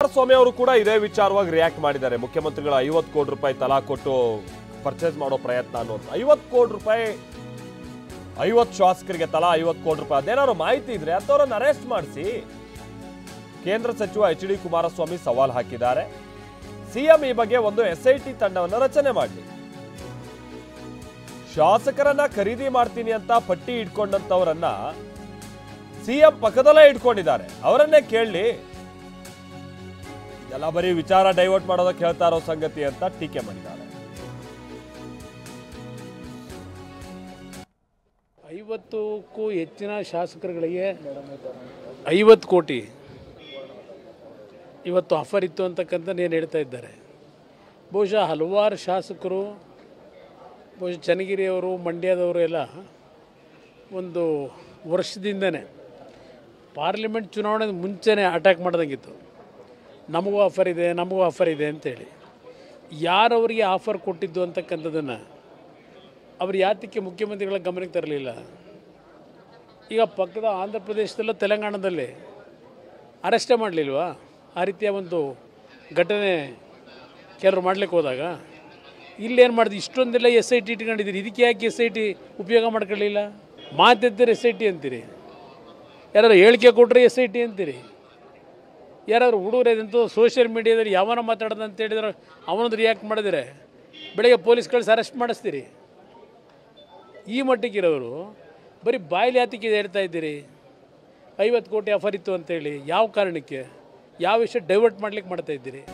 ಕುಮಾರಸ್ವಾಮಿ ಅವರು ಕೂಡ ಇದೇ ವಿಚಾರವಾಗಿ ರಿಯಾಕ್ಟ್ ಮಾಡಿದ್ದಾರೆ. ಮುಖ್ಯಮಂತ್ರಿಗಳ 50 ಕೋಟಿ ರೂಪಾಯಿ ತಲಾ ಕೊಟ್ಟು ಪರ್ಚೇಸ್ ಮಾಡೋ ಪ್ರಯತ್ನ ಅನ್ನೋದು. 50 ಕೋಟಿ ರೂಪಾಯಿ 50 ಶಾಸಕರಿಗೆ ತಲಾ 50 ಕೋಟಿ ರೂಪಾಯಿ, ಅದೇನಾದ್ರು ಮಾಹಿತಿ ಇದ್ರೆ ಅಂತವರನ್ನು ಅರೆಸ್ಟ್ ಮಾಡಿಸಿ. ಕೇಂದ್ರ ಸಚಿವ ಎಚ್ ಡಿ ಕುಮಾರಸ್ವಾಮಿ ಸವಾಲ್ ಹಾಕಿದ್ದಾರೆ. ಸಿಎಂ ಈ ಬಗ್ಗೆ ಒಂದು SIT ತಂಡವನ್ನು ರಚನೆ ಮಾಡಲಿ. ಶಾಸಕರನ್ನ ಖರೀದಿ ಮಾಡ್ತೀನಿ ಅಂತ ಪಟ್ಟಿ ಇಟ್ಕೊಂಡಂತವರನ್ನ ಸಿಎಂ ಪಕ್ಕದಲ್ಲೇ ಇಟ್ಕೊಂಡಿದ್ದಾರೆ, ಅವರನ್ನೇ ಕೇಳಲಿ. ಎಲ್ಲ ಬರೀ ವಿಚಾರ ಡೈವರ್ಟ್ ಮಾಡೋದಕ್ಕೆ ಹೇಳ್ತಾ ಇರೋ ಸಂಗತಿ ಅಂತ ಟೀಕೆ ಮಾಡಿದ್ದಾರೆ. 50ಕ್ಕೂ ಹೆಚ್ಚಿನ ಶಾಸಕರುಗಳಿಗೆ 50 ಕೋಟಿ ಇವತ್ತು ಆಫರ್ ಇತ್ತು ಅಂತಕ್ಕಂಥ ಏನು ಹೇಳ್ತಾ ಇದ್ದಾರೆ. ಬಹುಶಃ ಹಲವಾರು ಶಾಸಕರು, ಬಹುಶಃ ಚನ್ನಗಿರಿಯವರು, ಮಂಡ್ಯದವರು ಎಲ್ಲ ಒಂದು ವರ್ಷದಿಂದನೇ ಪಾರ್ಲಿಮೆಂಟ್ ಚುನಾವಣೆ ಮುಂಚೆನೇ ಅಟ್ಯಾಕ್ ಮಾಡ್ದಂಗಿತ್ತು. ನಮಗೂ ಆಫರ್ ಇದೆ, ನಮಗೂ ಆಫರ್ ಇದೆ ಅಂತೇಳಿ. ಯಾರವರಿಗೆ ಆಫರ್ ಕೊಟ್ಟಿದ್ದು ಅಂತಕ್ಕಂಥದ್ದನ್ನು ಅವರು ಯಾತಕ್ಕೆ ಮುಖ್ಯಮಂತ್ರಿಗಳ ಗಮನಕ್ಕೆ ತರಲಿಲ್ಲ? ಈಗ ಪಕ್ಕದ ಆಂಧ್ರ ಪ್ರದೇಶದಲ್ಲೂ ತೆಲಂಗಾಣದಲ್ಲಿ ಅರೆಸ್ಟೇ ಮಾಡಲಿಲ್ವಾ? ಆ ರೀತಿಯ ಒಂದು ಘಟನೆ ಕೆಲವರು ಮಾಡಲಿಕ್ಕೆ ಹೋದಾಗ ಇಲ್ಲೇನು ಮಾಡಿದ್ವಿ? ಇಷ್ಟೊಂದೆಲ್ಲ SIT ಇಟ್ಕೊಂಡಿದ್ದೀರಿ, ಇದಕ್ಕೆ ಯಾಕೆ SIT ಉಪಯೋಗ ಮಾಡ್ಕೊಳ್ಳಿಲ್ಲ? ಮಾತೆತ್ತಿದ್ರೆ SIT ಅಂತೀರಿ, ಯಾರಾದ್ರು ಹೇಳಿಕೆ ಕೊಟ್ಟರೆ SIT ಅಂತೀರಿ, ಯಾರಾದ್ರು ಹುಡುಗರು ಇದಂತೂ ಸೋಷಿಯಲ್ ಮೀಡಿಯಾದಲ್ಲಿ ಯಾವನ ಮಾತಾಡೋದು ಅಂತ ಹೇಳಿದ್ರೆ ಅವನೊಂದು ರಿಯಾಕ್ಟ್ ಮಾಡಿದರೆ ಬೆಳಗ್ಗೆ ಪೊಲೀಸ್ ಕಳಿಸಿ ಅರೆಸ್ಟ್ ಮಾಡಿಸ್ತೀರಿ. ಈ ಮಟ್ಟಿಗಿರೋರು ಬರೀ ಬಾಯಿಲಿ ಯಾತಕ್ಕೆ ಹೇಳ್ತಾ ಇದ್ದೀರಿ 50 ಕೋಟಿ ಆಫರ್ ಇತ್ತು ಅಂತೇಳಿ? ಯಾವ ಕಾರಣಕ್ಕೆ, ಯಾವ ವಿಷಯ ಡೈವರ್ಟ್ ಮಾಡ್ಲಿಕ್ಕೆ ಮಾಡ್ತಾ ಇದ್ದೀರಿ?